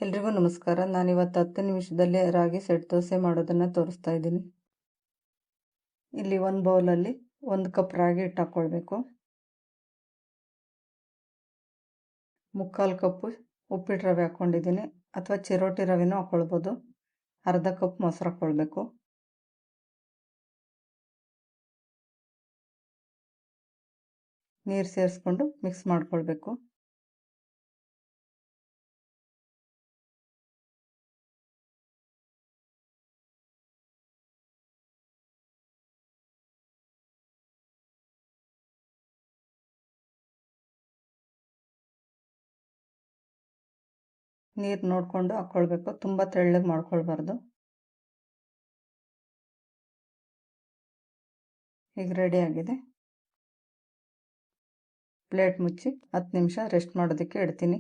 ಎಲ್ರಿಗೂ ನಮಸ್ಕಾರ. ನಾನಿವತ್ತು 10 ನಿಮಿಷದಲ್ಲಿ ರಾಗಿ ಸೆಟ್ ದೋಸೆ ಮಾಡೋದನ್ನು ತೋರಿಸ್ತಾ ಇದ್ದೀನಿ. ಇಲ್ಲಿ ಒಂದು ಬೌಲಲ್ಲಿ 1 ಕಪ್ ರಾಗಿ ಹಿಟ್ಟು ಹಾಕ್ಕೊಳ್ಬೇಕು. 3/4 ಕಪ್ಪು ಉಪ್ಪಿಟ್ಟು ರವೆ ಹಾಕ್ಕೊಂಡಿದ್ದೀನಿ, ಅಥವಾ ಚಿರೋಟಿ ರವೆನೂ ಹಾಕ್ಕೊಳ್ಬೋದು. ಅರ್ಧ ಕಪ್ ಮೊಸರು ಹಾಕ್ಕೊಳ್ಬೇಕು. ನೀರು ಸೇರಿಸ್ಕೊಂಡು ಮಿಕ್ಸ್ ಮಾಡ್ಕೊಳ್ಬೇಕು. ನೀರು ನೋಡಿಕೊಂಡು ಹಾಕ್ಕೊಳ್ಬೇಕು, ತುಂಬ ತೆಳ್ಳಗೆ ಮಾಡ್ಕೊಳ್ಬಾರ್ದು. ಈಗ ರೆಡಿ ಆಗಿದೆ. ಪ್ಲೇಟ್ ಮುಚ್ಚಿ 10 ನಿಮಿಷ ರೆಸ್ಟ್ ಮಾಡೋದಕ್ಕೆ ಇಡ್ತೀನಿ.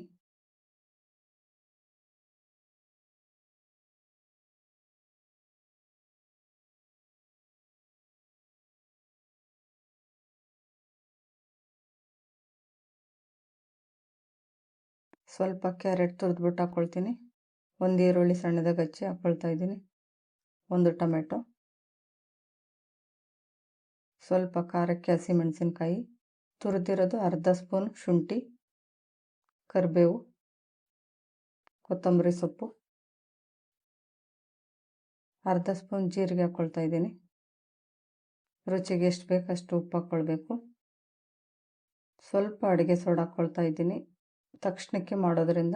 ಸ್ವಲ್ಪ ಕ್ಯಾರೆಟ್ ತುರಿದ್ಬಿಟ್ಟು ಹಾಕ್ಕೊಳ್ತೀನಿ. 1 ಈರುಳ್ಳಿ ಸಣ್ಣದಾಗಿ ಹಚ್ಚಿ ಹಾಕ್ಕೊಳ್ತಾ ಇದ್ದೀನಿ. 1 ಟೊಮೆಟೊ, ಸ್ವಲ್ಪ ಖಾರಕ್ಕೆ ಹಸಿಮೆಣಸಿನ್ಕಾಯಿ, ತುರಿದಿರೋದು ಅರ್ಧ ಸ್ಪೂನ್ ಶುಂಠಿ, ಕರಿಬೇವು, ಕೊತ್ತಂಬರಿ ಸೊಪ್ಪು, ಅರ್ಧ ಸ್ಪೂನ್ ಜೀರಿಗೆ ಹಾಕ್ಕೊಳ್ತಾ ಇದ್ದೀನಿ. ರುಚಿಗೆ ಎಷ್ಟು ಬೇಕು ಅಷ್ಟು ಉಪ್ಪು ಹಾಕ್ಕೊಳ್ಬೇಕು. ಸ್ವಲ್ಪ ಅಡುಗೆ ಸೋಡಾ ಹಾಕ್ಕೊಳ್ತಾ ಇದ್ದೀನಿ, ತಕ್ಷಣಕ್ಕೆ ಮಾಡೋದ್ರಿಂದ.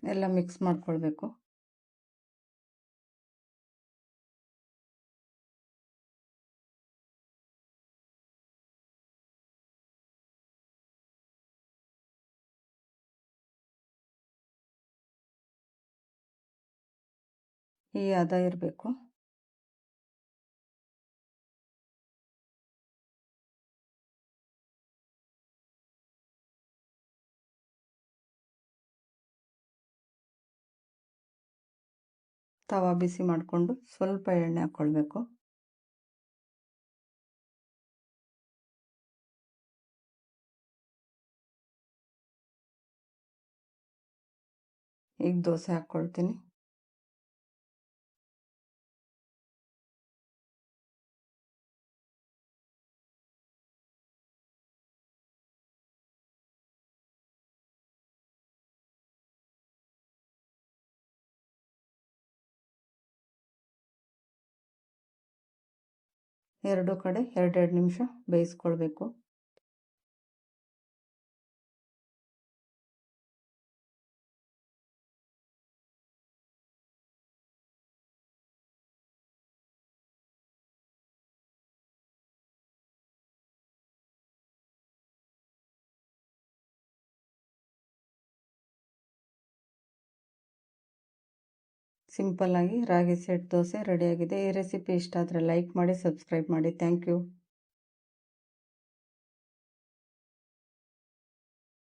ಎಲ್ಲ ಮಿಕ್ಸ್ ಮಾಡ್ಕೊಳ್ಬೇಕು. ಈ ಹದ ಇರಬೇಕು. ತವಾ ಬಿಸಿ ಮಾಡಿಕೊಂಡು ಸ್ವಲ್ಪ ಎಣ್ಣೆ ಹಾಕ್ಕೊಳ್ಬೇಕು. ಈಗ ದೋಸೆ ಹಾಕ್ಕೊಳ್ತೀನಿ. ಎರಡು ಕಡೆ 2 ನಿಮಿಷ ಬೇಯಿಸ್ಕೊಳ್ಬೇಕು. ಸಿಂಪಲ್ಲಾಗಿ ರಾಗಿ ಸೆಟ್ ದೋಸೆ ರೆಡಿಯಾಗಿದೆ. ಈ ರೆಸಿಪಿ ಇಷ್ಟ ಆದರೆ ಲೈಕ್ ಮಾಡಿ, ಸಬ್ಸ್ಕ್ರೈಬ್ ಮಾಡಿ. Thank you.